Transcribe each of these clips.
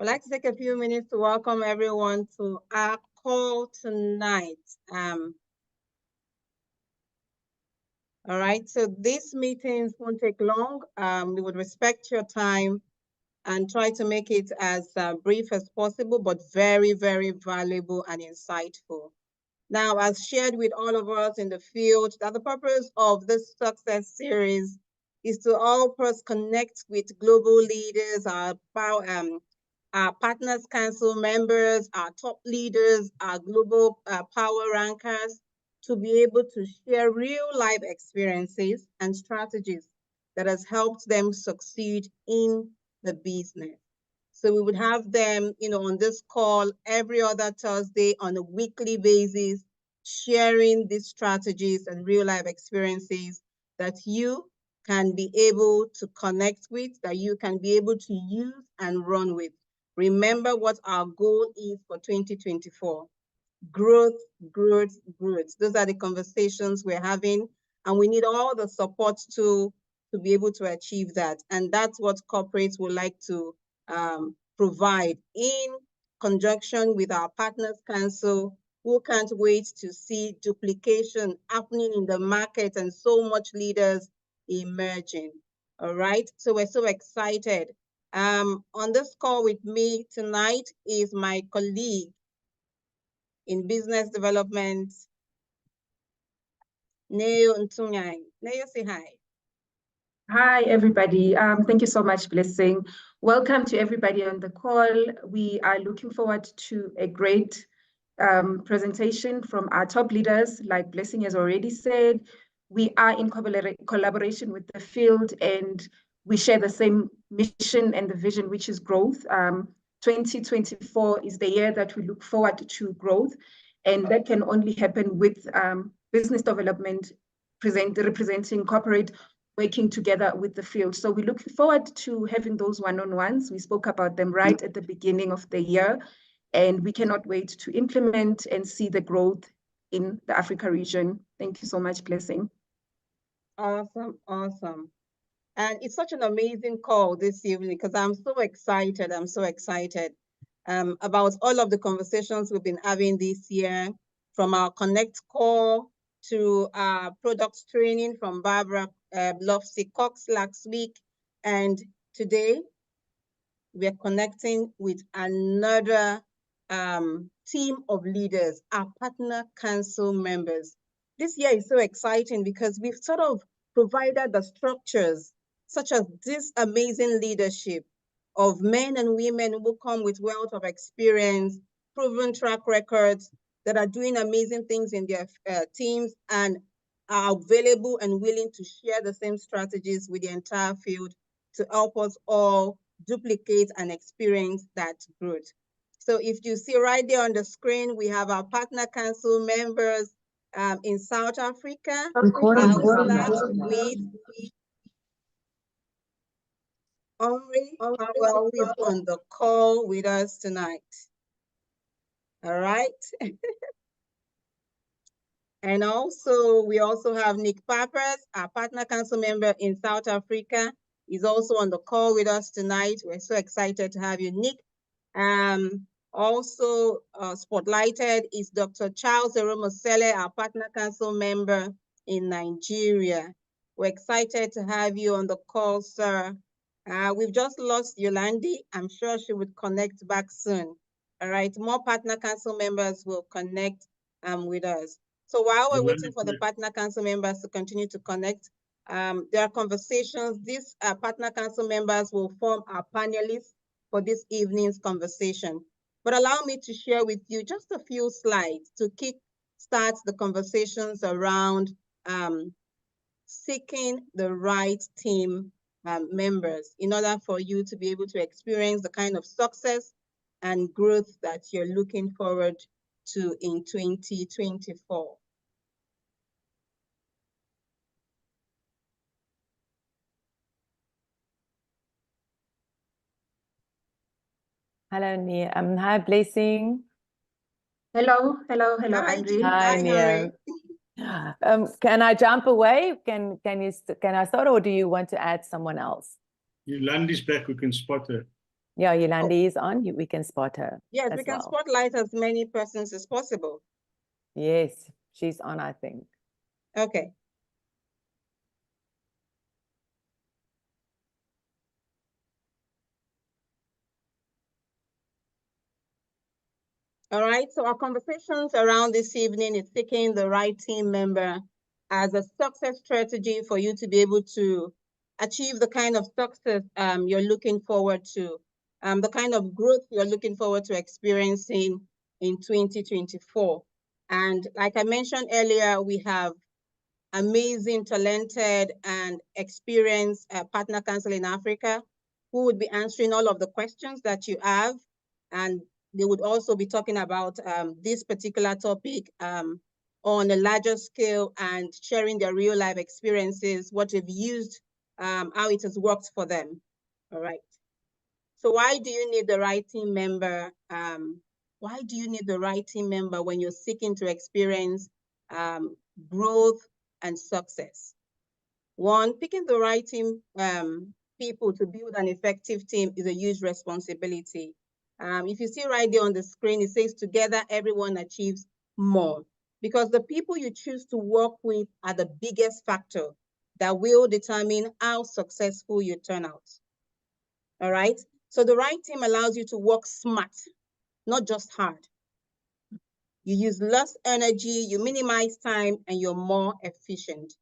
I'd like to take a few minutes to welcome everyone to our call tonight. All right, so these meetings won't take long. We would respect your time and try to make it as brief as possible, but very, very valuable and insightful. Now, as shared with all of us in the field, that the purpose of this success series is to help us connect with global leaders, our Partners Council members, our top leaders, our global power rankers, to be able to share real life experiences and strategies that has helped them succeed in the business. So we would have them, on this call every other Thursday on a weekly basis, sharing these strategies and real life experiences that you can be able to connect with, that you can be able to use and run with. Remember what our goal is for 2024. Growth, growth, growth. Those are the conversations we're having, and we need all the support to be able to achieve that. And that's what corporates would like to provide in conjunction with our Partners Council, who can't wait to see duplication happening in the market and so much leaders emerging. All right, so we're so excited. On this call with me tonight is my colleague in business development, Neo Ntunyai. Neo, say hi. Hi, everybody. Thank you so much, Blessing. Welcome to everybody on the call. We are looking forward to a great presentation from our top leaders. Like Blessing has already said, we are in collaboration with the field, and we share the same mission and the vision, which is growth. 2024 is the year that we look forward to growth, and that can only happen with business development representing corporate, working together with the field. So we look forward to having those one-on-ones. We spoke about them right at the beginning of the year, and we cannot wait to implement and see the growth in the Africa region. Thank you so much, Blessing. Awesome, awesome. And it's such an amazing call this evening because I'm so excited. I'm so excited about all of the conversations we've been having this year, from our Connect call to our products training from Barbara Lofsey-Cox last week. And today we are connecting with another team of leaders, our Partner Council members. This year is so exciting because we've sort of provided the structures, such as this amazing leadership of men and women who come with wealth of experience, proven track records, that are doing amazing things in their teams and are available and willing to share the same strategies with the entire field to help us all duplicate and experience that growth. So if you see right there on the screen, we have our Partner Council members in South Africa. With Omri Powell, who is on the call with us tonight. All right. And also, we also have Nick Papers, our Partner Council member in South Africa. He's also on the call with us tonight. We're so excited to have you, Nick. Also spotlighted is Dr. Charles Eromosele, our Partner Council member in Nigeria. We're excited to have you on the call, sir. We've just lost Yolandi. I'm sure she would connect back soon. All right, more Partner Council members will connect with us. So while we're waiting for the Partner Council members to continue to connect, there are conversations. These Partner Council members will form our panelists for this evening's conversation. But allow me to share with you just a few slides to kick-start the conversations around seeking the right team members in order for you to be able to experience the kind of success and growth that you're looking forward to in 2024. Hello, Nia. Hi, Blessing. Hello, Andre. Hi, Nia. Can I jump away? Can I start, or do you want to add someone else? Yolandi's back. We can spot her. Yeah, Yolandi is on. We can spot her. Yes, as we can well. spotlight as many persons as possible. Yes, she's on, I think. Okay. All right, so our conversations around this evening is picking the right team member as a success strategy for you to be able to achieve the kind of success you're looking forward to, the kind of growth you're looking forward to experiencing in 2024. And like I mentioned earlier, we have amazing, talented, and experienced partner counsel in Africa who would be answering all of the questions that you have. And they would also be talking about this particular topic on a larger scale and sharing their real life experiences, what they've used, how it has worked for them. All right. So why do you need the right team member? Why do you need the right team member when you're seeking to experience growth and success? One, picking the right team people to build an effective team is a huge responsibility. If you see right there on the screen, it says together everyone achieves more, because the people you choose to work with are the biggest factor that will determine how successful you turn out. All right, so the right team allows you to work smart, not just hard. You use less energy, you minimize time, and you're more efficient.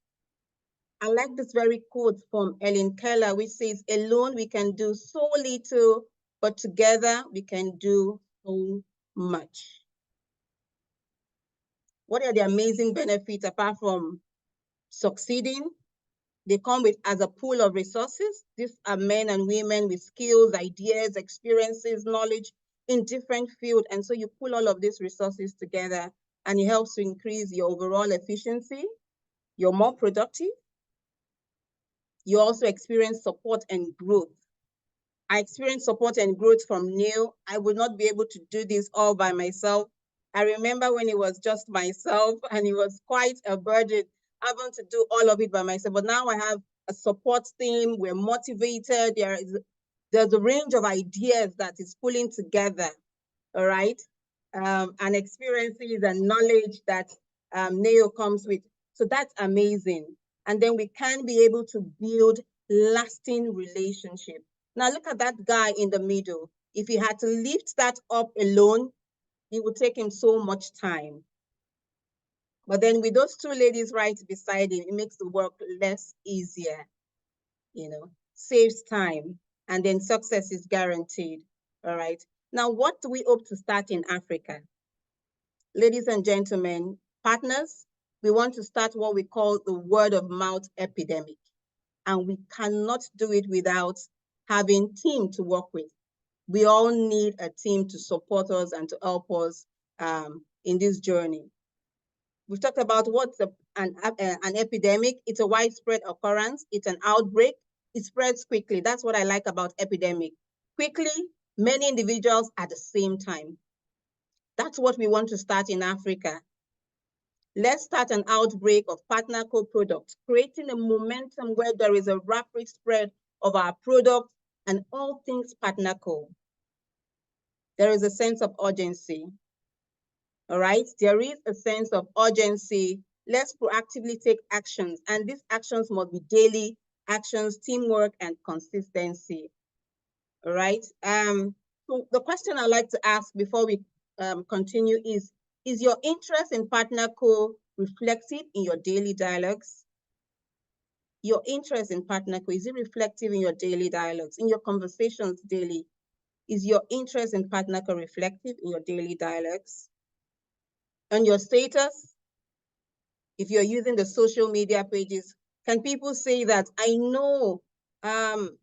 I like this very quote from Ellen Keller, which says, alone we can do so little, but together we can do so much. What are the amazing benefits apart from succeeding? They come with as a pool of resources. These are men and women with skills, ideas, experiences, knowledge in different fields. And so you pull all of these resources together and it helps to increase your overall efficiency. You're more productive. You also experience support and growth. I experienced support and growth from Neil. I would not be able to do this all by myself. I remember when it was just myself and it was quite a burden having to do all of it by myself. But now I have a support team. We're motivated. There's a range of ideas that is pulling together, all right? And experiences and knowledge that Neil comes with. So that's amazing. And then we can be able to build lasting relationships. Now look at that guy in the middle. If he had to lift that up alone, it would take him so much time. But then with those two ladies right beside him, it makes the work less easier, saves time, and then success is guaranteed, all right? Now, what do we hope to start in Africa? Ladies and gentlemen, partners, we want to start what we call the word of mouth epidemic. And we cannot do it without having a team to work with. We all need a team to support us and to help us in this journey. We've talked about what's an epidemic. It's a widespread occurrence. It's an outbreak. It spreads quickly. That's what I like about epidemic. Quickly, many individuals at the same time. That's what we want to start in Africa. Let's start an outbreak of PartnerCo products, creating a momentum where there is a rapid spread of our products and all things PartnerCo. There is a sense of urgency. All right, there is a sense of urgency. Let's proactively take actions, and these actions must be daily actions, teamwork, and consistency. All right. So the question I'd like to ask before we continue is your interest in PartnerCo reflective in your daily dialogues? Your interest in PartnerCo, is it reflective in your daily dialogues, in your conversations daily? Is your interest in PartnerCo reflective in your daily dialogues? On your status, if you're using the social media pages, can people say that, I know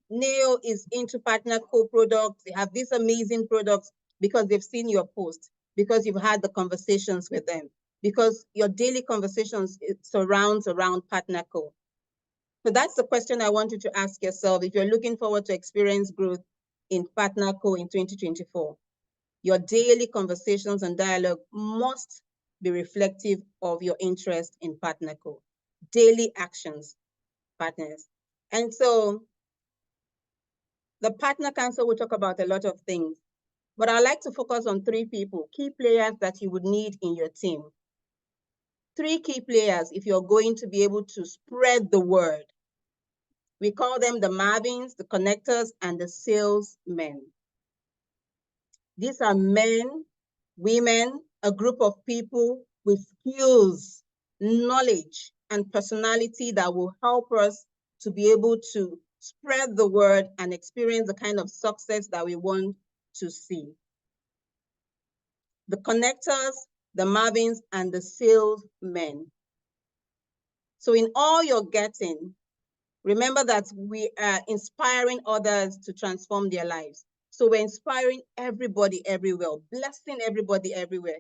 Neil is into PartnerCo products, they have these amazing products, because they've seen your post, because you've had the conversations with them, because your daily conversations surrounds around PartnerCo. So that's the question I want you to ask yourself if you're looking forward to experience growth in PartnerCo in 2024. Your daily conversations and dialogue must be reflective of your interest in PartnerCo. Daily actions, partners. And so The Partner Council will talk about a lot of things, but I'd like to focus on 3 people, key players that you would need in your team. 3 key players if you're going to be able to spread the word. We call them the Marvins, the connectors, and the salesmen. These are men, women, a group of people with skills, knowledge, and personality that will help us to be able to spread the word and experience the kind of success that we want to see. The connectors, the Marvins, and the salesmen. So in all you're getting, remember that we are inspiring others to transform their lives. So we're inspiring everybody everywhere, blessing everybody everywhere.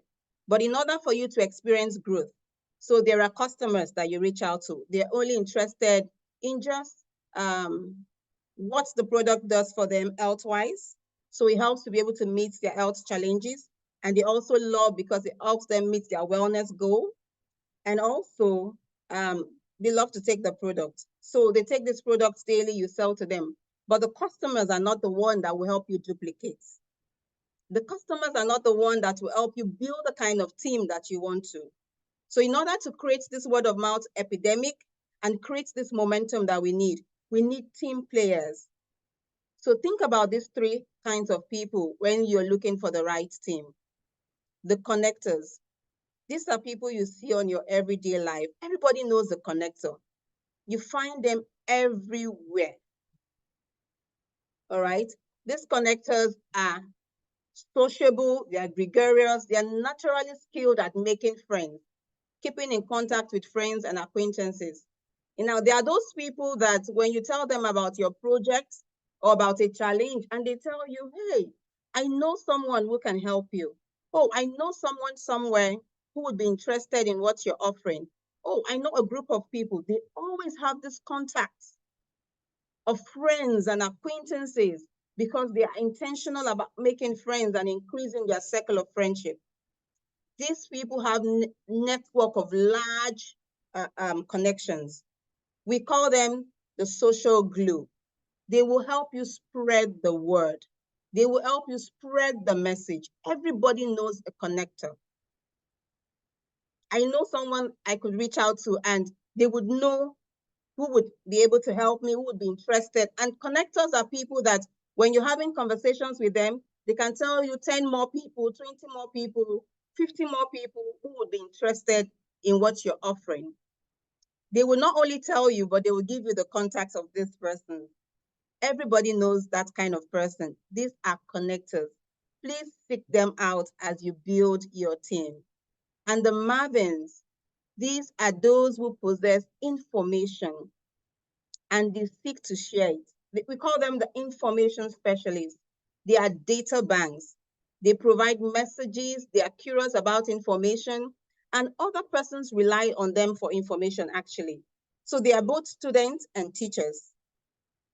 But in order for you to experience growth, so there are customers that you reach out to. They're only interested in just what the product does for them health-wise. So it helps to be able to meet their health challenges. And they also love because it helps them meet their wellness goal. And also, they love to take the product. So they take these products daily, you sell to them. But the customers are not the one that will help you duplicate. The customers are not the one that will help you build the kind of team that you want to. So in order to create this word of mouth epidemic and create this momentum that we need team players. So think about these 3 kinds of people when you're looking for the right team. The connectors. These are people you see on your everyday life. Everybody knows the connector. You find them everywhere. All right? These connectors are sociable, they are gregarious, they are naturally skilled at making friends, keeping in contact with friends and acquaintances. You know, there are those people that when you tell them about your project or about a challenge and they tell you, hey, I know someone who can help you. Oh, I know someone somewhere who would be interested in what you're offering. Oh, I know a group of people. They always have this contacts of friends and acquaintances because they are intentional about making friends and increasing their circle of friendship. These people have a network of large connections. We call them the social glue. They will help you spread the word. They will help you spread the message. Everybody knows a connector. I know someone I could reach out to and they would know who would be able to help me, who would be interested. And connectors are people that when you're having conversations with them, they can tell you 10 more people, 20 more people, 50 more people who would be interested in what you're offering. They will not only tell you, but they will give you the contacts of this person. Everybody knows that kind of person. These are connectors. Please seek them out as you build your team. And the Marvins, these are those who possess information and they seek to share it. We call them the information specialists. They are data banks. They provide messages. They are curious about information and other persons rely on them for information actually. So they are both students and teachers.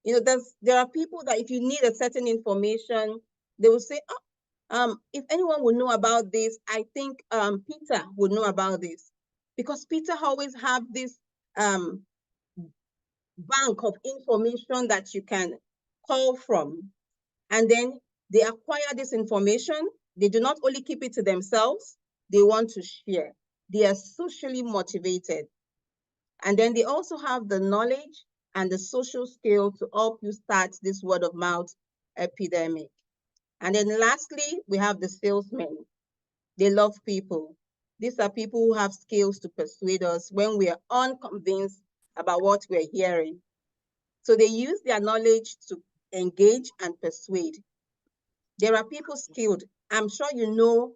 You know, there are people that if you need a certain information, they will say, oh, if anyone would know about this, I think Peter would know about this. Because Peter always have this bank of information that you can call from. And then they acquire this information. They do not only keep it to themselves, they want to share. They are socially motivated. And then they also have the knowledge and the social skill to help you start this word of mouth epidemic. And then lastly, we have the salesmen. They love people. These are people who have skills to persuade us when we are unconvinced about what we're hearing. So they use their knowledge to engage and persuade. There are people skilled. I'm sure you know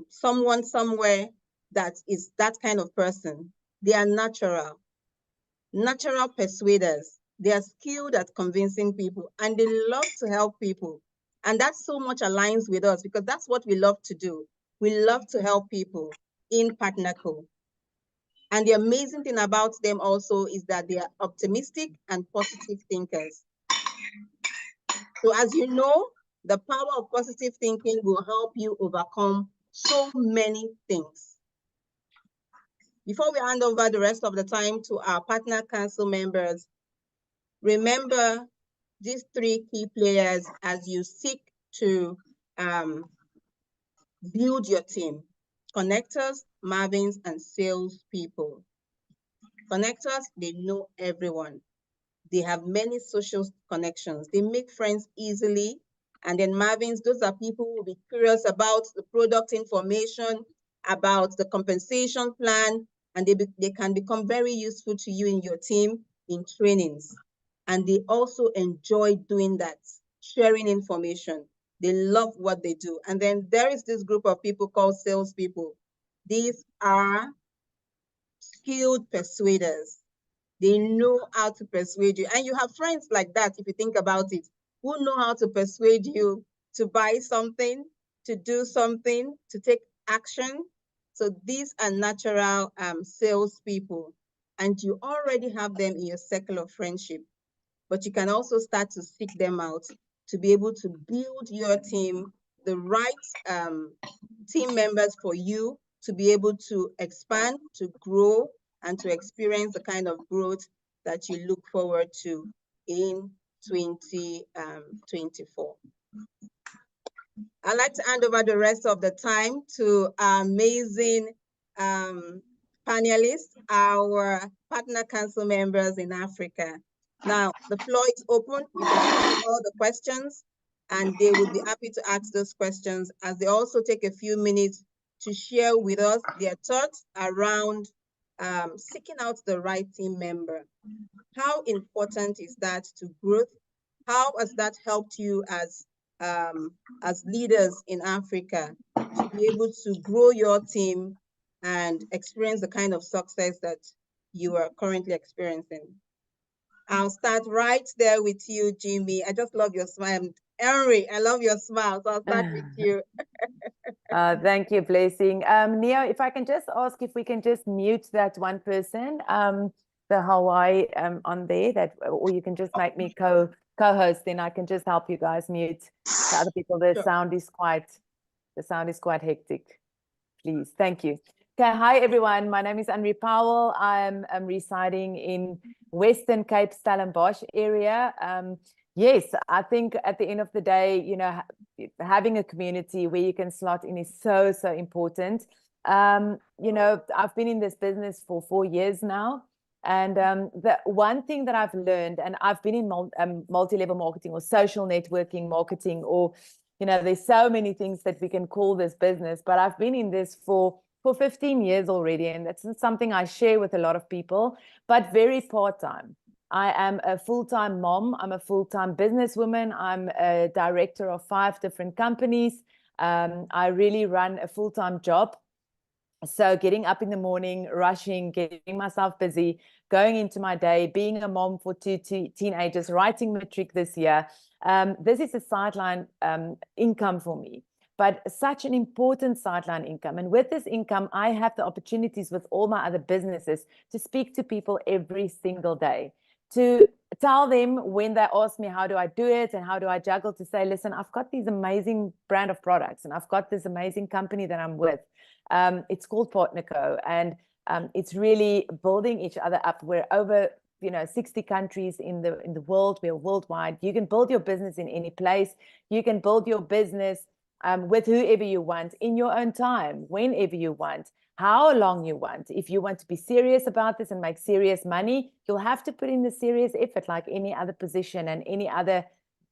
someone somewhere that is that kind of person. They are natural persuaders. They are skilled at convincing people and they love to help people. And that so much aligns with us because that's what we love to do. We love to help people in PartnerCo. And the amazing thing about them also is that they are optimistic and positive thinkers. So as you know, the power of positive thinking will help you overcome so many things. Before we hand over the rest of the time to our Partner Council members, remember these three key players as you seek to build your team: connectors, Marvins, and salespeople. Connectors, they know everyone. They have many social connections. They make friends easily. And then Marvins, those are people who will be curious about the product information, about the compensation plan, and they can become very useful to you in your team in trainings. And they also enjoy doing that, sharing information. They love what they do. And then there is this group of people called salespeople. These are skilled persuaders. They know how to persuade you. And you have friends like that, if you think about it, who know how to persuade you to buy something, to do something, to take action. So these are natural salespeople. And you already have them in your circle of friendship. But you can also start to seek them out to be able to build your team, the right team members for you to be able to expand, to grow, and to experience the kind of growth that you look forward to in 2024. I'd like to hand over the rest of the time to our amazing panelists, our partner council members in Africa. Now, the floor is open. You can ask all the questions, and they will be happy to ask those questions as they also take a few minutes to share with us their thoughts around seeking out the right team member. How important is that to growth? How has that helped you as leaders in Africa to be able to grow your team and experience the kind of success that you are currently experiencing? I'll start right there with you, Jimmy. I just love your smile. Henry, I love your smile, so I'll start with you. Thank you, Blessing. Neo, if I can just ask if we can just mute that one person, the Hawaii on there, or you can just make me co-host, then I can just help you guys mute the other people. The sound is quite hectic. Please, thank you. Okay, hi everyone. My name is Henry Powell. I'm residing in Western Cape, Stellenbosch area. Yes, I think at the end of the day, you know, having a community where you can slot in is so important. You know, I've been in this business for 4 years now. And the one thing that I've learned, and I've been in multi-level marketing or social networking marketing, or, you know, there's so many things that we can call this business, but I've been in this for 15 years already. And that's something I share with a lot of people, but very part-time. I am a full-time mom. I'm a full-time businesswoman. I'm a director of 5 different companies. I really run a full-time job. So getting up in the morning, rushing, getting myself busy, going into my day, being a mom for 2 teenagers, writing matric this year. This is a sideline income for me, but such an important sideline income. And with this income, I have the opportunities with all my other businesses to speak to people every single day, to tell them when they ask me, how do I do it and how do I juggle, to say, listen, I've got these amazing brand of products and I've got this amazing company that I'm with. It's called PartnerCo, and it's really building each other up. We're over 60 countries in the world. We're worldwide. You can build your business in any place. You can build your business with whoever you want, in your own time, whenever you want, how long you want. If you want to be serious about this and make serious money, you'll have to put in the serious effort, like any other position and any other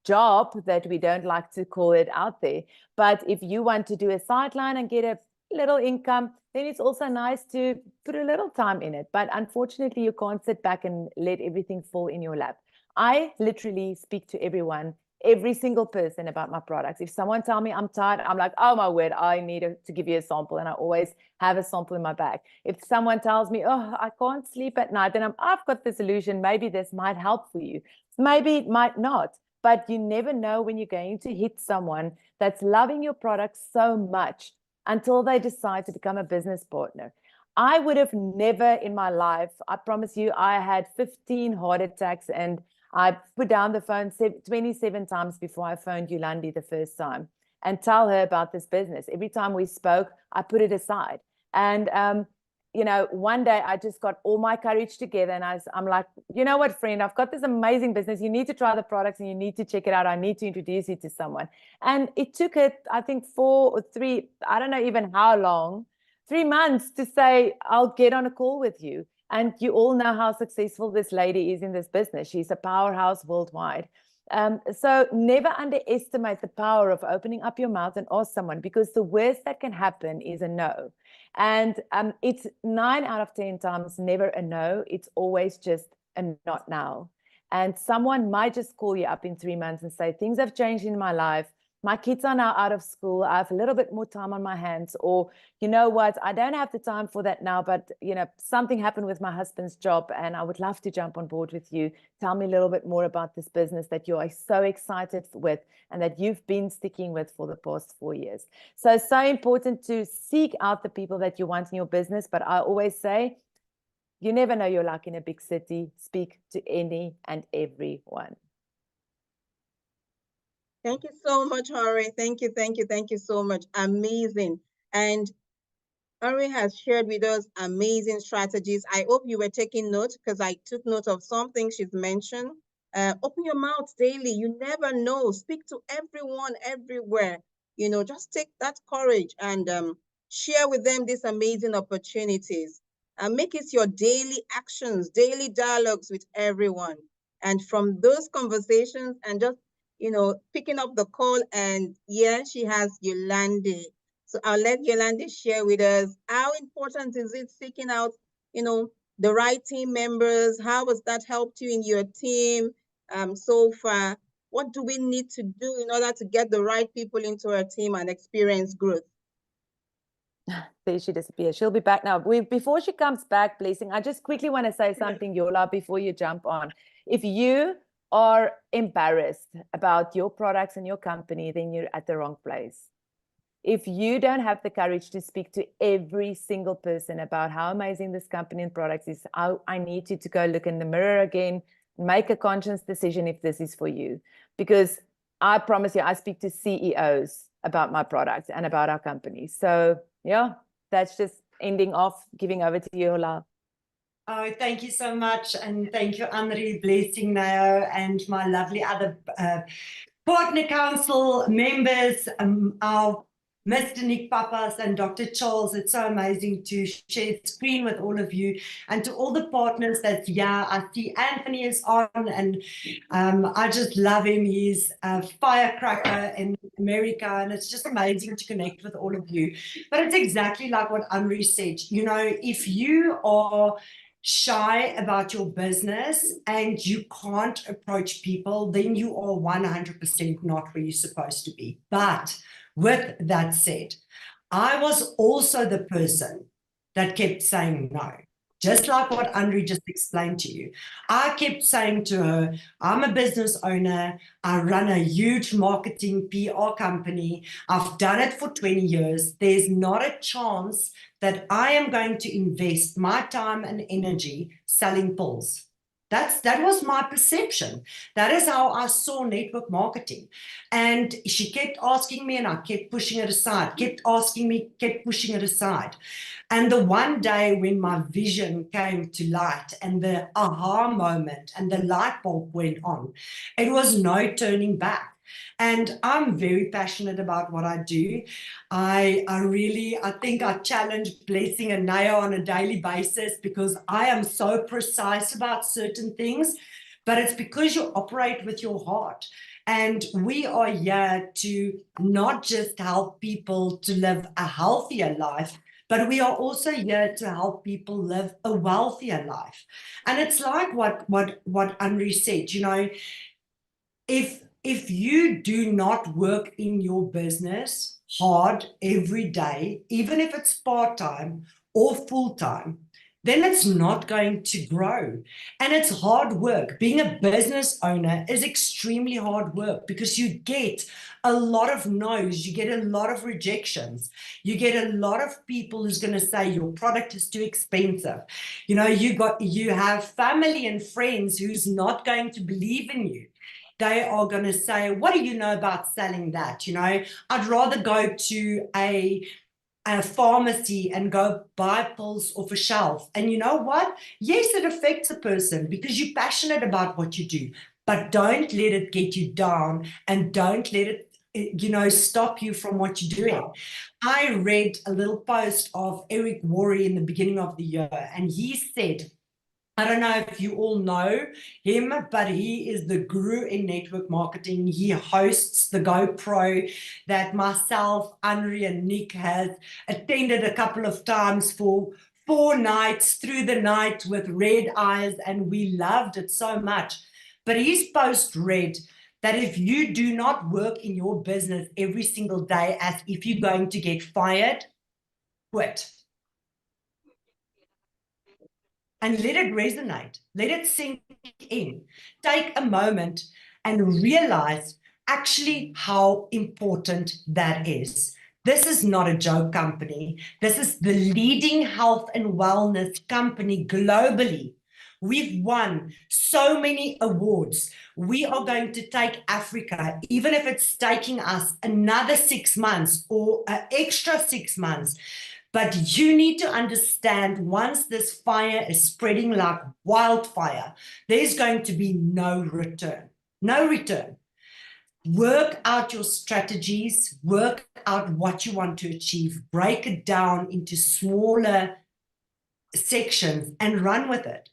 job that we don't like to call it out there. But if you want to do a sideline and get a little income, then it's also nice to put a little time in it. But unfortunately, you can't sit back and let everything fall in your lap. I literally speak to everyone, every single person, about my products. If someone tells me I'm tired, I'm like, oh my word, I need to give you a sample. And I always have a sample in my bag. If someone tells me, oh, I can't sleep at night, then I've got the solution. Maybe this might help for you. Maybe it might not. But you never know when you're going to hit someone that's loving your product so much until they decide to become a business partner. I would have never in my life, I promise you, I had 15 heart attacks and I put down the phone 27 times before I phoned Yolandi the first time and tell her about this business. Every time we spoke, I put it aside. And you know, one day I just got all my courage together and I'm like, you know what, friend, I've got this amazing business. You need to try the products and you need to check it out. I need to introduce you to someone. And it took I think 4 or 3, I don't know even how long, 3 months to say, I'll get on a call with you. And you all know how successful this lady is in this business. She's a powerhouse worldwide. So never underestimate the power of opening up your mouth and ask someone, because the worst that can happen is a no. And it's 9 out of 10 times never a no. It's always just a not now. And someone might just call you up in 3 months and say, things have changed in my life. My kids are now out of school. I have a little bit more time on my hands. Or, you know what, I don't have the time for that now, but, you know, something happened with my husband's job and I would love to jump on board with you. Tell me a little bit more about this business that you are so excited with and that you've been sticking with for the past 4 years. So important to seek out the people that you want in your business. But I always say, you never know your luck in a big city. Speak to any and everyone. Thank you so much, Henri. Thank you so much. Amazing. And Henri has shared with us amazing strategies. I hope you were taking notes, because I took note of something she's mentioned. Open your mouth daily. You never know. Speak to everyone, everywhere. You know, just take that courage and share with them these amazing opportunities. Make it your daily actions, daily dialogues with everyone. And from those conversations and just, you know, picking up the call, and yeah, she has Yolande. So I'll let Yolande share with us, how important is it seeking out, you know, the right team members? How has that helped you in your team so far? What do we need to do in order to get the right people into our team and experience growth? There she disappears. She'll be back now. Before she comes back, Blessing, I just quickly want to say something, Yola, before you jump on. If you are embarrassed about your products and your company, then you're at the wrong place. If you don't have the courage to speak to every single person about how amazing this company and products is, I need you to go look in the mirror again, make a conscious decision if this is for you. Because I promise you, I speak to CEOs about my products and about our company. So yeah, that's just ending off, giving over to you, Ola. Oh, thank you so much. And thank you, Henri, Blessing, Nao, and my lovely other partner council members, our Mr. Nick Papas and Dr. Charles. It's so amazing to share screen with all of you, and to all the partners that, yeah, I see Anthony is on, and I just love him. He's a firecracker in America, and it's just amazing to connect with all of you. But it's exactly like what Henri said. You know, if you are shy about your business and you can't approach people, then you are 100% not where you're supposed to be. But with that said, I was also the person that kept saying no. Just like what Henri just explained to you. I kept saying to her, I'm a business owner. I run a huge marketing PR company. I've done it for 20 years. There's not a chance that I am going to invest my time and energy selling pills. That was my perception. That is how I saw network marketing. And she kept asking me, and I kept pushing it aside, kept asking me, kept pushing it aside. And the one day when my vision came to light and the aha moment and the light bulb went on, it was no turning back. And I'm very passionate about what I do. I think I challenge Blessing and Naya on a daily basis, because I am so precise about certain things, but it's because you operate with your heart. And we are here to not just help people to live a healthier life, but we are also here to help people live a wealthier life. And it's like what Henri said, you know, if you do not work in your business hard every day, even if it's part-time or full-time, then it's not going to grow. And it's hard work. Being a business owner is extremely hard work, because you get a lot of no's, you get a lot of rejections, you get a lot of people who's going to say your product is too expensive. You know, you have family and friends who's not going to believe in you. They are going to say, what do you know about selling that? You know, I'd rather go to a a pharmacy and go buy pills off a shelf. And you know what? Yes, it affects a person because you're passionate about what you do, but don't let it get you down, and don't let it, you know, stop you from what you're doing. I read a little post of Eric Worre in the beginning of the year, and he said, I don't know if you all know him, but he is the guru in network marketing. He hosts the GoPro that myself, Henri, and Nick has attended a couple of times for 4 nights through the night with red eyes, and we loved it so much. But his post read that if you do not work in your business every single day as if you're going to get fired, quit. And let it resonate, let it sink in. Take a moment and realize actually how important that is. This is not a joke company. This is the leading health and wellness company globally. We've won so many awards. We are going to take Africa, even if it's taking us another 6 months or an extra 6 months. But you need to understand, once this fire is spreading like wildfire, there's going to be no return. No return. Work out your strategies, work out what you want to achieve, break it down into smaller sections and run with it.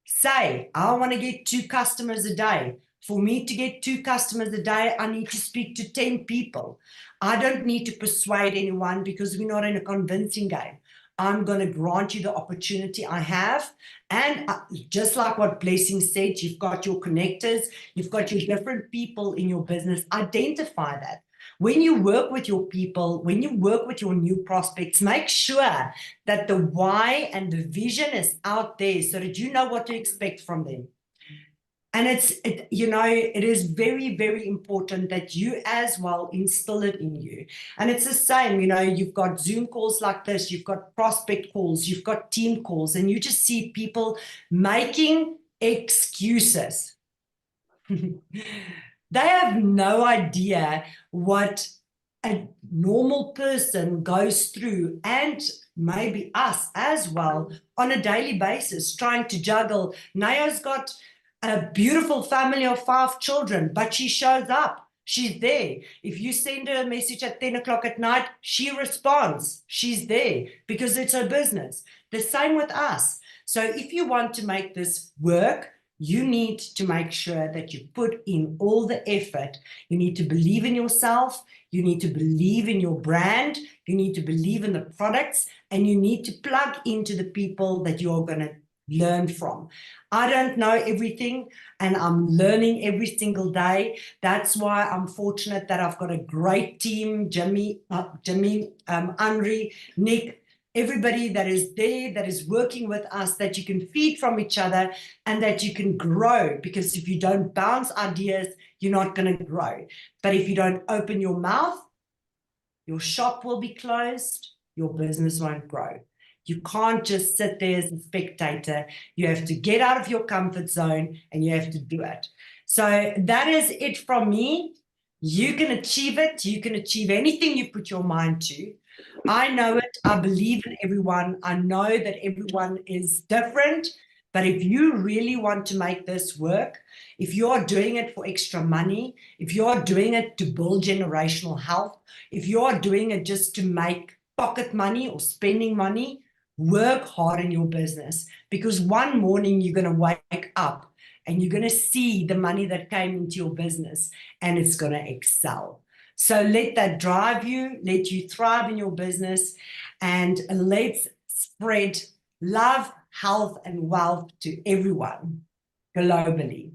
Say, I want to get 2 customers a day. For me to get 2 customers a day, I need to speak to 10 people. I don't need to persuade anyone because we're not in a convincing game. I'm going to grant you the opportunity I have. And just like what Blessing said, you've got your connectors, you've got your different people in your business. Identify that. When you work with your people, when you work with your new prospects, make sure that the why and the vision is out there so that you know what to expect from them. And it is very, very important that you as well instill it in you. And it's the same, you've got Zoom calls like this, you've got prospect calls, you've got team calls, and you just see people making excuses. They have no idea what a normal person goes through, and maybe us as well, on a daily basis, trying to juggle. Naya's got a beautiful family of 5 children, but she shows up. She's there. If you send her a message at 10 o'clock at night, she responds. She's there because it's her business. The same with us. So if you want to make this work, you need to make sure that you put in all the effort. You need to believe in yourself. You need to believe in your brand. You need to believe in the products, and you need to plug into the people that you're going to learn from. I don't know everything, and I'm learning every single day. That's why I'm fortunate that I've got a great team, Jimmy, Henri, Nick, everybody that is there, that is working with us, that you can feed from each other and that you can grow. Because if you don't bounce ideas, you're not going to grow. But if you don't open your mouth, your shop will be closed, your business won't grow. You can't just sit there as a spectator. You have to get out of your comfort zone and you have to do it. So that is it from me. You can achieve it. You can achieve anything you put your mind to. I know it. I believe in everyone. I know that everyone is different. But if you really want to make this work, if you're doing it for extra money, if you're doing it to build generational health, if you're doing it just to make pocket money or spending money, work hard in your business, because one morning you're going to wake up and you're going to see the money that came into your business and it's going to excel. So let that drive you, let you thrive in your business, and let's spread love, health, and wealth to everyone globally.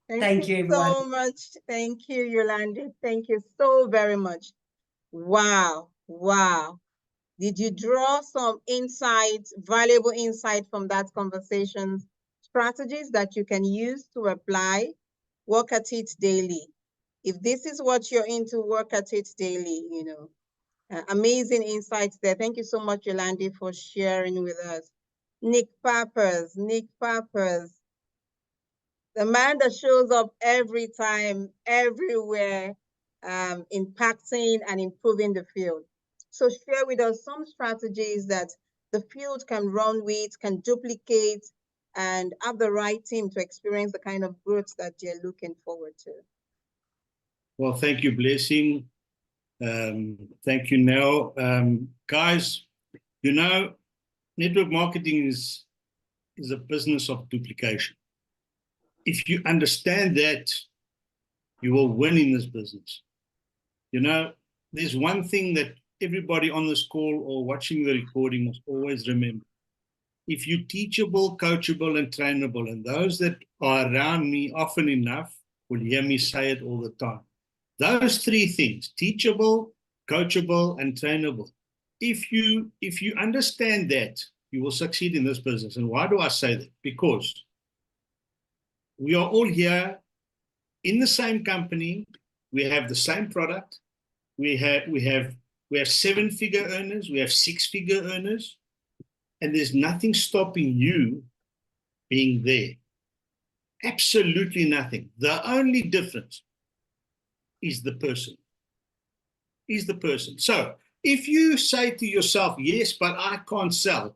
Thank you, everyone. So much. Thank you, Yolande. Thank you so very much. Wow. Wow. Did you draw some insights, valuable insight from that conversation, strategies that you can use to apply? Work at it daily. If this is what you're into, work at it daily, amazing insights there. Thank you so much, Yolande, for sharing with us. Nick Papers, the man that shows up every time, everywhere, impacting and improving the field. So share with us some strategies that the field can run with, can duplicate, and have the right team to experience the kind of growth that they're looking forward to. Well, thank you, Blessing. Thank you, Nell. Guys, you know, network marketing is a business of duplication. If you understand that, you will win in this business. You know, there's one thing that everybody on this call or watching the recording must always remember. If you're teachable, coachable, and trainable, and those that are around me often enough will hear me say it all the time. Those three things, teachable, coachable, and trainable. If you understand that, you will succeed in this business. And why do I say that? Because we are all here in the same company. We have the same product. We have 7-figure earners. We have 6-figure earners. And there's nothing stopping you being there. Absolutely nothing. The only difference is the person. So if you say to yourself, yes, but I can't sell,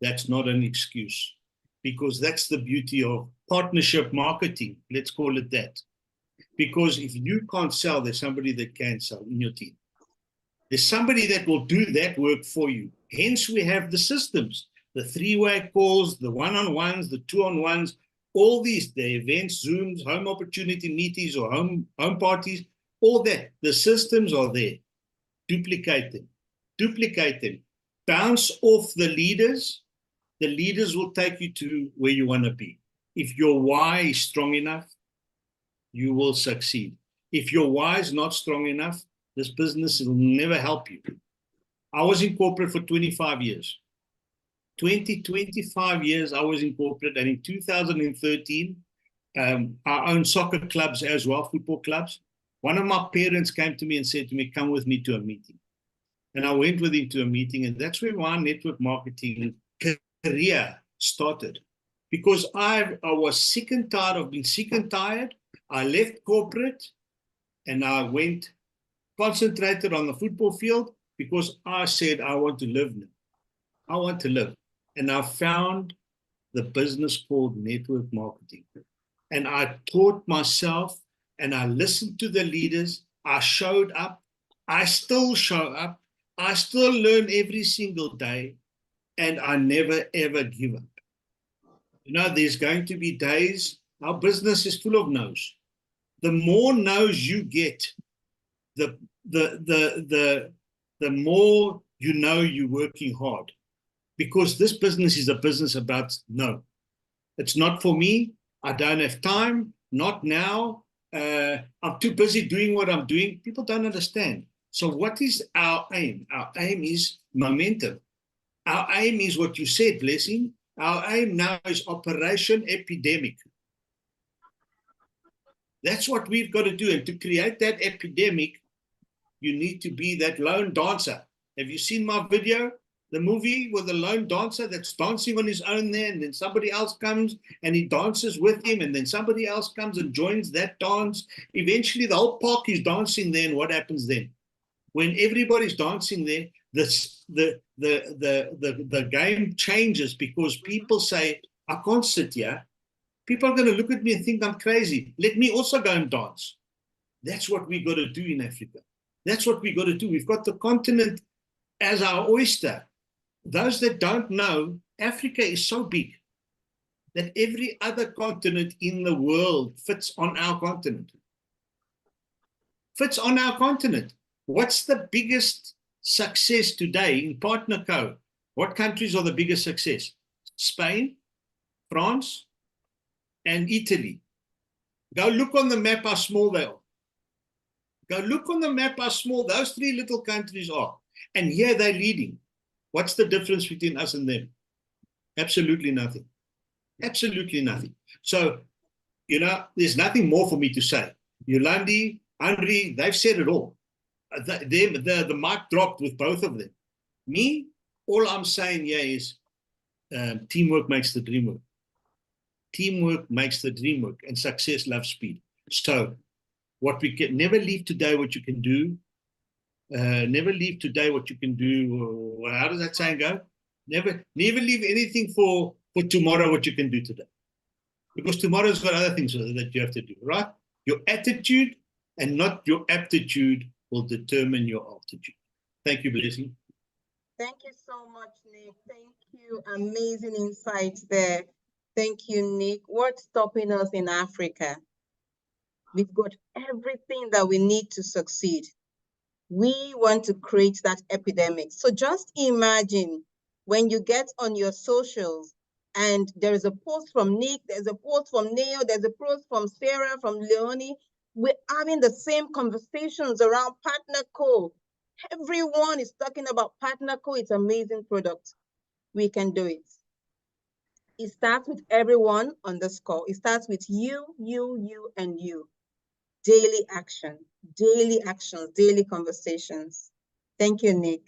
that's not an excuse, because that's the beauty of partnership marketing. Let's call it that. Because if you can't sell, there's somebody that can sell in your team. There's somebody that will do that work for you. Hence, we have the systems, the 3-way calls, the one-on-ones, the 2-on-ones, all these, the events, Zooms, home opportunity meetings or home parties, all that. The systems are there. Duplicate them. Bounce off the leaders. The leaders will take you to where you want to be. If your why is strong enough, you will succeed. If your why is not strong enough, this business will never help you. I was in corporate for 25 years. 25 years I was in corporate, and in 2013, I owned soccer clubs as well, football clubs. One of my parents came to me and said to me, come with me to a meeting. And I went with him to a meeting, and that's where my network marketing career started. Because I was sick and tired of being sick and tired. I left corporate and I went concentrated on the football field because I said, I want to live now. I want to live. And I found the business called network marketing. And I taught myself and I listened to the leaders. I showed up. I still show up. I still learn every single day. And I never, ever give up. You know, there's going to be days, our business is full of no's. The more no's you get, the more you know you're working hard. Because this business is a business about no. It's not for me. I don't have time. Not now. I'm too busy doing what I'm doing. People don't understand. So what is our aim? Our aim is momentum. Our aim is what you said, Blessing. Our aim now is Operation Epidemic. That's what we've got to do. And to create that epidemic, you need to be that lone dancer. Have you seen my video? The movie with the lone dancer that's dancing on his own there, and then somebody else comes and he dances with him, and then somebody else comes and joins that dance. Eventually, the whole park is dancing there, and what happens then? When everybody's dancing there, the game changes because people say, I can't sit here. People are going to look at me and think I'm crazy. Let me also go and dance. That's what we got to do in Africa. That's what we got to do. We've got the continent as our oyster. Those that don't know, Africa is so big that every other continent in the world fits on our continent. Fits on our continent. What's the biggest success today in PartnerCo? What countries are the biggest success? Spain, France, and Italy. Go look on the map how small they are. Go look on the map how small those three little countries are. And here they're leading. What's the difference between us and them? Absolutely nothing. Absolutely nothing. So, you know, there's nothing more for me to say. Yolandi, Henri, they've said it all. The mic dropped with both of them. Me, all I'm saying here is teamwork makes the dream work. Teamwork makes the dream work, and success loves speed. So what we can never leave today, what you can do, never leave today what you can do. Or how does that saying go? Never leave anything for tomorrow what you can do today. Because tomorrow's got other things that you have to do, right? Your attitude and not your aptitude will determine your altitude. Thank you, Blessing. Thank you so much, Nick. Thank you. Amazing insights there. Thank you, Nick. What's stopping us in Africa? We've got everything that we need to succeed. We want to create that epidemic. So just imagine when you get on your socials and there is a post from Nick, there's a post from Neo, there's a post from Sarah, from Leonie. We're having the same conversations around PartnerCo. Everyone is talking about PartnerCo. It's an amazing product. We can do it. It starts with everyone on this call. It starts with you, and you. Daily action, daily actions, daily conversations. Thank you, Nick.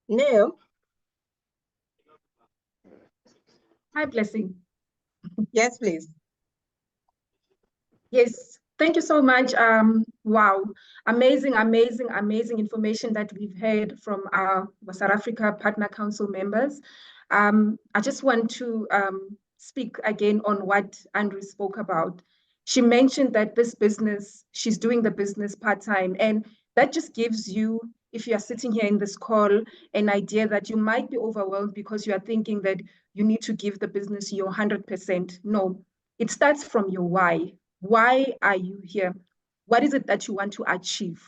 Neil? Hi, Blessing. Yes, please. Yes, thank you so much. Wow, amazing information that we've heard from our South Africa Partner Council members. I just want to speak again on what Andrew spoke about. She mentioned that this business, she's doing the business part-time, and that just gives you, if you are sitting here in this call, an idea that you might be overwhelmed because you are thinking that you need to give the business your 100%. No, it starts from your why. Why are you here? What is it that you want to achieve?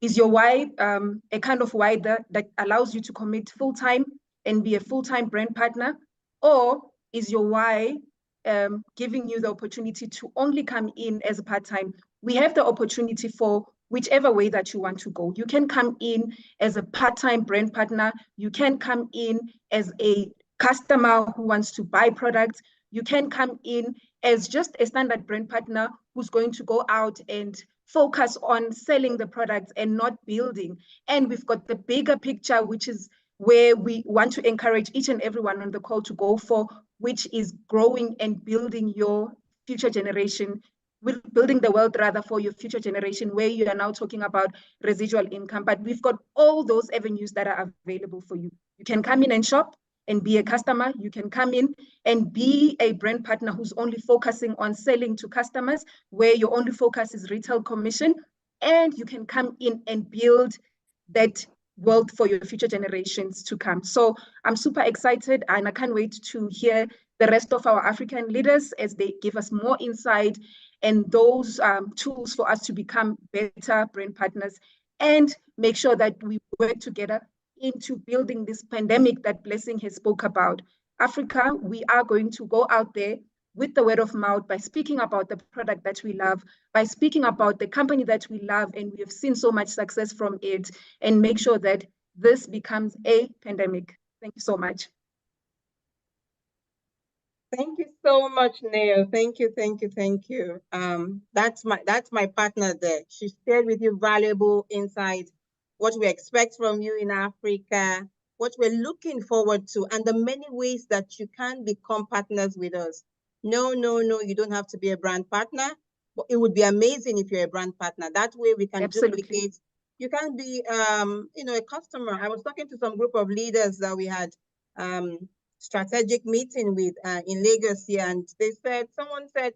Is your why a kind of why that allows you to commit full-time and be a full-time brand partner? Or is your why giving you the opportunity to only come in as a part-time? We have the opportunity for whichever way that you want to go. You can come in as a part-time brand partner. You can come in as a customer who wants to buy products. You can come in as just a standard brand partner who's going to go out and focus on selling the products and not building. And we've got the bigger picture, which is where we want to encourage each and everyone on the call to go for, which is growing and building your future generation, building the wealth rather for your future generation, where you are now talking about residual income. But we've got all those avenues that are available for you. You can come in and shop and be a customer. You can come in and be a brand partner who's only focusing on selling to customers, where your only focus is retail commission. And you can come in and build that wealth for your future generations to come. So I'm super excited, and I can't wait to hear the rest of our African leaders as they give us more insight and those tools for us to become better brand partners and make sure that we work together into building this pandemic that Blessing has spoke about. Africa, we are going to go out there with the word of mouth by speaking about the product that we love, by speaking about the company that we love, and we have seen so much success from it, and make sure that this becomes a pandemic. Thank you so much. Thank you so much, Neil. Thank you. That's my partner there. She shared with you valuable insights, what we expect from you in Africa, what we're looking forward to, and the many ways that you can become partners with us. No, you don't have to be a brand partner, but it would be amazing if you're a brand partner. That way we can duplicate. You can be, a customer. I was talking to some group of leaders that we had strategic meeting with in Lagos here, and someone said,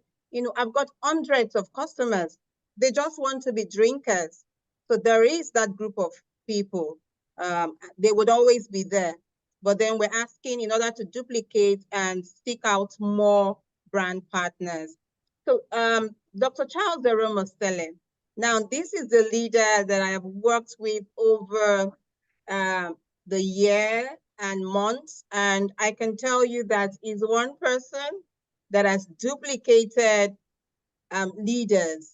I've got hundreds of customers. They just want to be drinkers. So there is that group of people. They would always be there. But then we're asking in order to duplicate and seek out more brand partners. So Dr. Charles Deromostele. Now, this is the leader that I have worked with over the year and months, and I can tell you that he's one person that has duplicated leaders.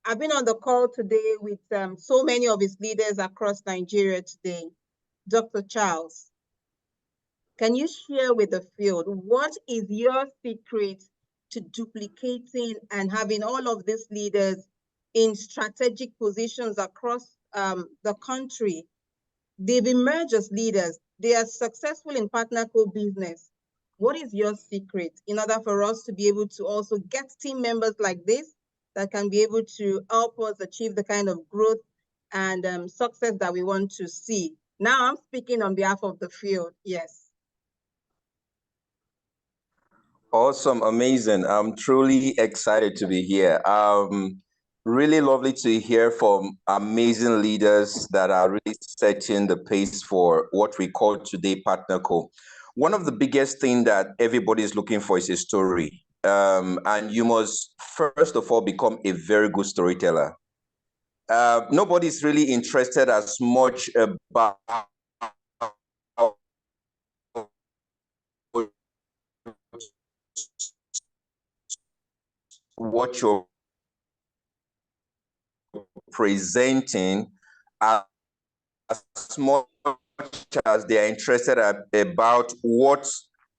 I've been on the call today with so many of his leaders across Nigeria today. Dr. Charles, can you share with the field, what is your secret to duplicating and having all of these leaders in strategic positions across the country? They've emerged as leaders. They are successful in PartnerCo business. What is your secret in order for us to be able to also get team members like this that can be able to help us achieve the kind of growth and success that we want to see? Now I'm speaking on behalf of the field. Yes. Awesome, amazing. I'm truly excited to be here. Really lovely to hear from amazing leaders that are really setting the pace for what we call today PartnerCo. One of the biggest things that everybody is looking for is a story. And you must, first of all, become a very good storyteller. Nobody's really interested as much about what you're presenting as much as they are interested about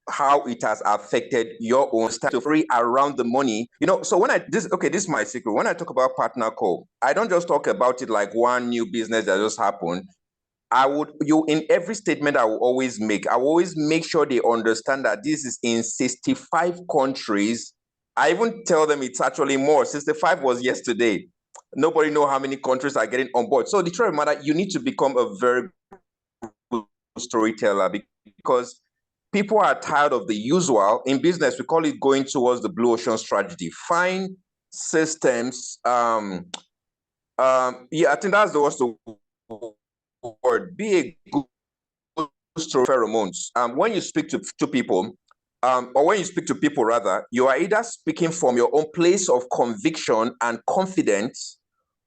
how it has affected your own story around the money. So when this is my secret. When I talk about PartnerCo, I don't just talk about it like one new business that just happened. In every statement I will always make sure they understand that this is in 65 countries. I even tell them it's actually more. 65 was yesterday. Nobody know how many countries are getting on board. So the truth of the matter, you need to become a very good storyteller, because people are tired of the usual. In business, we call it going towards the blue ocean strategy. Find systems. I think that's the word. Be a good story. Pheromones. When you speak to people, or when you speak to people rather, you are either speaking from your own place of conviction and confidence,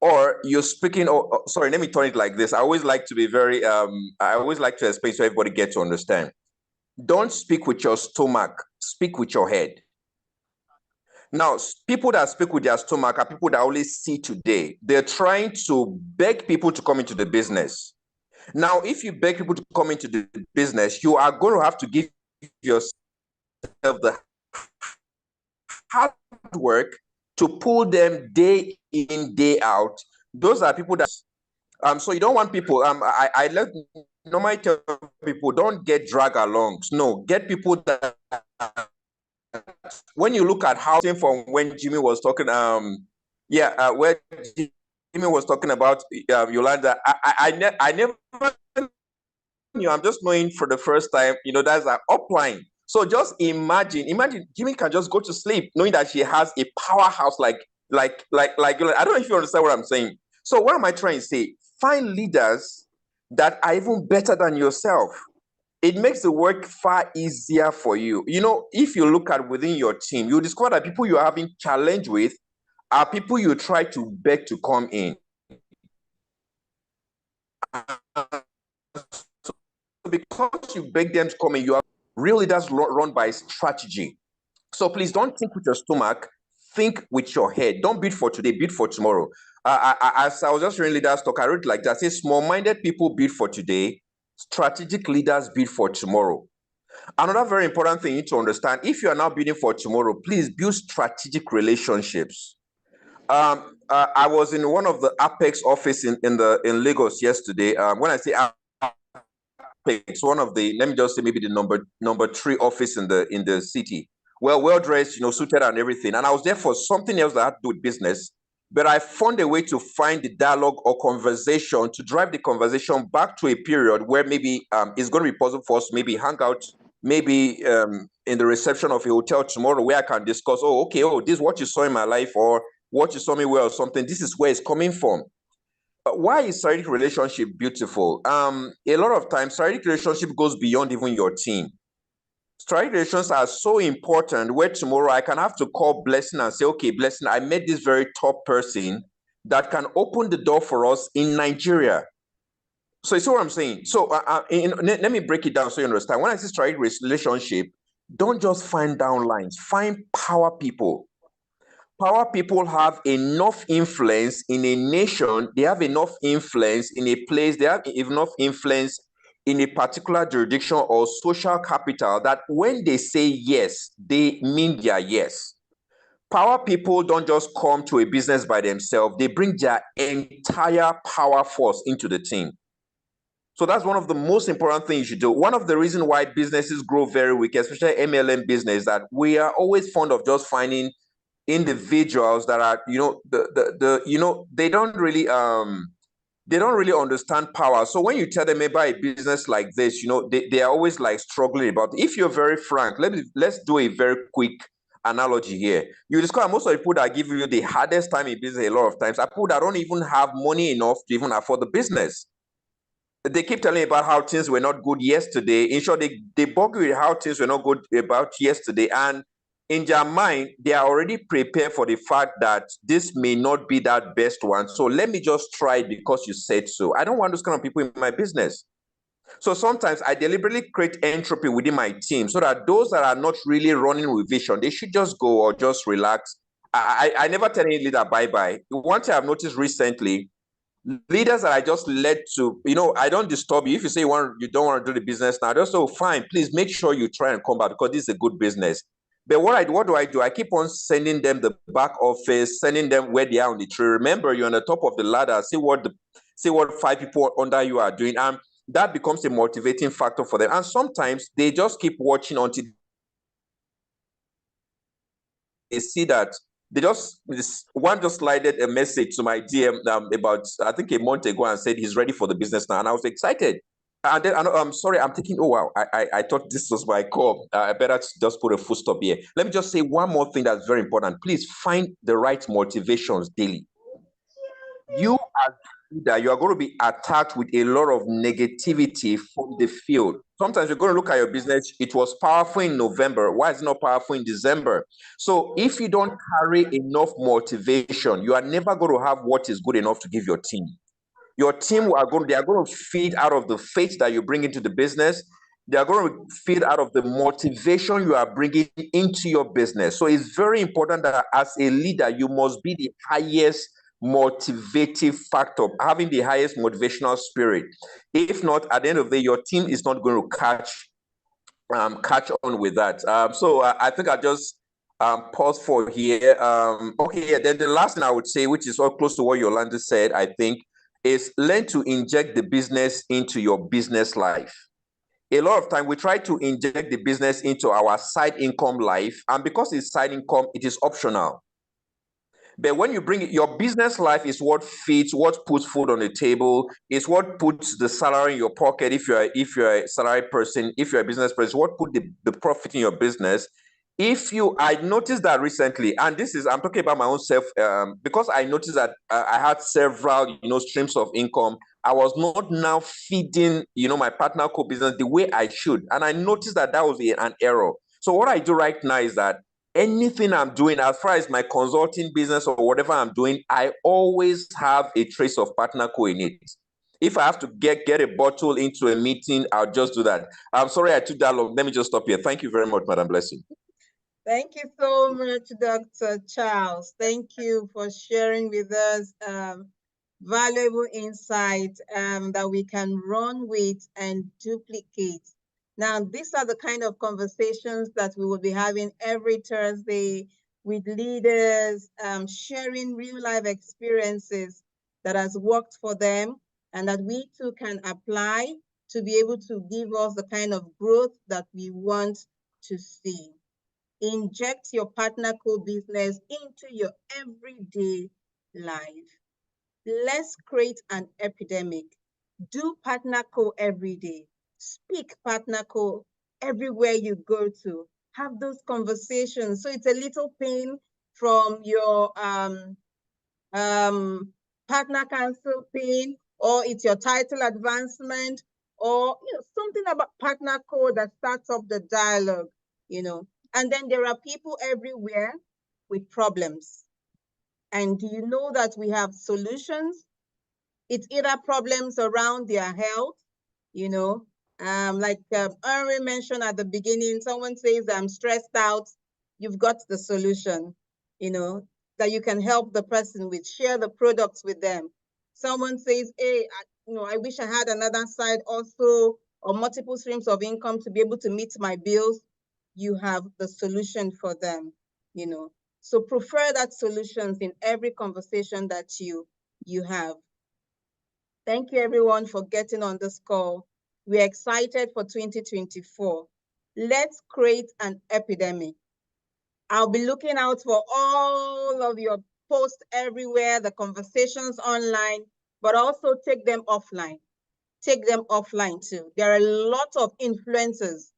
or you're speaking. Sorry, let me turn it like this. I always like to be very. I always like to explain so everybody gets to understand. Don't speak with your stomach. Speak with your head. Now, people that speak with their stomach are people that only see today. They're trying to beg people to come into the business. Now, if you beg people to come into the business, you are going to have to give yourself the hard work to pull them day in, day out. Those are people that so you don't want people. I normally tell people, don't get dragged along. No, get people that when you look at how from when Jimmy was talking, where Jimmy was talking about Yolanda, I never knew. I'm just knowing for the first time. That's an upline. So just imagine Jimmy can just go to sleep knowing that she has a powerhouse like I don't know if you understand what I'm saying. So what am I trying to say? Find leaders that are even better than yourself. It makes the work far easier for you. If you look at within your team, you discover that people you're having challenge with are people you try to beg to come in. Because you beg them to come in, you are really does run by strategy. So please don't think with your stomach, think with your head. Don't bid for today, bid for tomorrow. As I was just reading leaders talk, I wrote like that. Say small-minded people bid for today, strategic leaders bid for tomorrow. Another very important thing you need to understand, if you are now bidding for tomorrow, please build strategic relationships. I was in one of the Apex office in Lagos yesterday. When I say Apex, one of the, let me just say maybe the number 3 office in the city. Well dressed, suited and everything. And I was there for something else that had to do with business. But I found a way to find the dialogue or conversation to drive the conversation back to a period where maybe it's going to be possible for us to maybe hang out, maybe in the reception of a hotel tomorrow, where I can discuss, this is what you saw in my life, or what you saw me wear, or something. This is where it's coming from. Why is strategic relationship beautiful? A lot of times, strategic relationship goes beyond even your team. Strategic relations are so important where tomorrow I can have to call Blessing and say, okay, Blessing, I met this very top person that can open the door for us in Nigeria. So you see what I'm saying? So let me break it down so you understand. When I say strategic relationship, don't just find downlines, find power people. Power people have enough influence in a nation, they have enough influence in a place, they have enough influence in a particular jurisdiction or social capital that when they say yes, they mean their yes. Power people don't just come to a business by themselves, they bring their entire power force into the team. So that's one of the most important things you should do. One of the reasons why businesses grow very weak, especially MLM business, that we are always fond of just finding individuals that are, they don't really understand power. So when you tell them about a business like this, they are always like struggling about it. If you're very frank, let's do a very quick analogy here. You discover most of the people that give you the hardest time in business a lot of times are people that don't even have money enough to even afford the business. They keep telling you about how things were not good yesterday. In short, they bug you with how things were not good about yesterday. And in their mind, they are already prepared for the fact that this may not be that best one. So let me just try it because you said so. I don't want those kind of people in my business. So sometimes I deliberately create entropy within my team so that those that are not really running with vision, they should just go or just relax. I never tell any leader bye-bye. One thing I've noticed recently, leaders that I just led to, I don't disturb you. If you say you don't want to do the business now, just say, fine, please make sure you try and come back because this is a good business. But what do I do? I keep on sending them the back office, sending them where they are on the tree. Remember, you're on the top of the ladder. See what 5 people under you are doing. And that becomes a motivating factor for them. And sometimes they just keep watching until they see that one just slided a message to my DM about, I think, a month ago and said he's ready for the business now. And I was excited. And then I'm sorry, I'm thinking, oh, wow, I thought this was my call. I better just put a full stop here. Let me just say one more thing that's very important. Please find the right motivations daily. You as a leader, you are going to be attacked with a lot of negativity from the field. Sometimes you're going to look at your business. It was powerful in November. Why is it not powerful in December? So if you don't carry enough motivation, you are never going to have what is good enough to give your team. Your team they are going to feed out of the faith that you bring into the business. They are going to feed out of the motivation you are bringing into your business. So it's very important that as a leader, you must be the highest motivative factor, having the highest motivational spirit. If not, at the end of the day, your team is not going to catch on with that. So I think I just pause for here. Okay, yeah, then the last thing I would say, which is all close to what Yolanda said, I think, is learn to inject the business into your business life. A lot of time we try to inject the business into our side income life, and because it's side income, it is optional. But when you bring it, your business life is what feeds, what puts food on the table, is what puts the salary in your pocket. If you're a salary person, if you're a business person, what put the profit in your business. I noticed that recently, and I'm talking about my own self, because I noticed that I had several, streams of income. I was not now feeding, my PartnerCo business the way I should. And I noticed that was an error. So what I do right now is that anything I'm doing, as far as my consulting business or whatever I'm doing, I always have a trace of PartnerCo in it. If I have to get a bottle into a meeting, I'll just do that. I'm sorry I took that long. Let me just stop here. Thank you very much, Madam Blessing. Thank you so much, Dr. Charles. Thank you for sharing with us valuable insight that we can run with and duplicate. Now, these are the kind of conversations that we will be having every Thursday with leaders, sharing real life experiences that has worked for them and that we too can apply to be able to give us the kind of growth that we want to see. Inject your PartnerCo business into your everyday life. Let's create an epidemic. Do PartnerCo every day. Speak PartnerCo everywhere you go to. Have those conversations. So it's a little pain from your partner council pin, or it's your title advancement, or something about PartnerCo that starts up the dialogue, And then there are people everywhere with problems. And do you know that we have solutions? It's either problems around their health, like Henry mentioned at the beginning, someone says, I'm stressed out. You've got the solution, that you can help the person with, share the products with them. Someone says, hey, I wish I had another side also, or multiple streams of income to be able to meet my bills. You have the solution for them, So prefer that solutions in every conversation that you have. Thank you everyone for getting on this call. We're excited for 2024. Let's create an epidemic. I'll be looking out for all of your posts everywhere, the conversations online, but also take them offline. Take them offline too. There are a lot of influencers,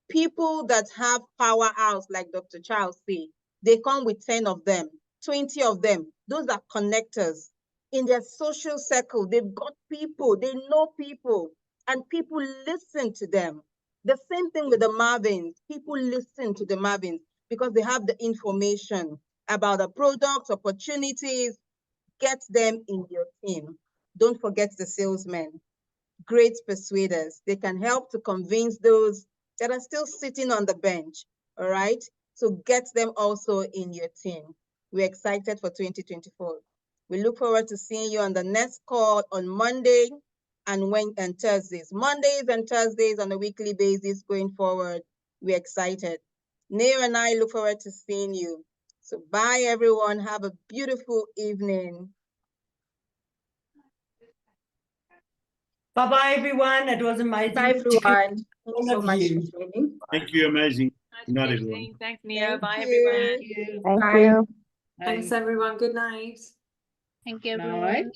people that have power house, like Dr. Charles say. They come with 10 of them, 20 of them. Those are connectors. In their social circle, they've got people, they know people, and people listen to them. The same thing with the Marvins. People listen to the Marvins because they have the information about the products, opportunities. Get them in your team. Don't forget the salesmen, great persuaders. They can help to convince those that are still sitting on the bench, all right? So get them also in your team. We're excited for 2024. We look forward to seeing you on the next call on Monday and Thursdays. Mondays and Thursdays on a weekly basis going forward. We're excited. Neo and I look forward to seeing you. So bye everyone. Have a beautiful evening. Bye-bye, everyone. It was amazing. Bye, everyone. Thank you all so of much you. for joining. Thank you, amazing. Nice Good night, meeting. everyone. Thanks, Neo. Thank Bye, you. everyone. Thank Bye. you. Thanks, everyone. Good night. Thank you, Night. everyone.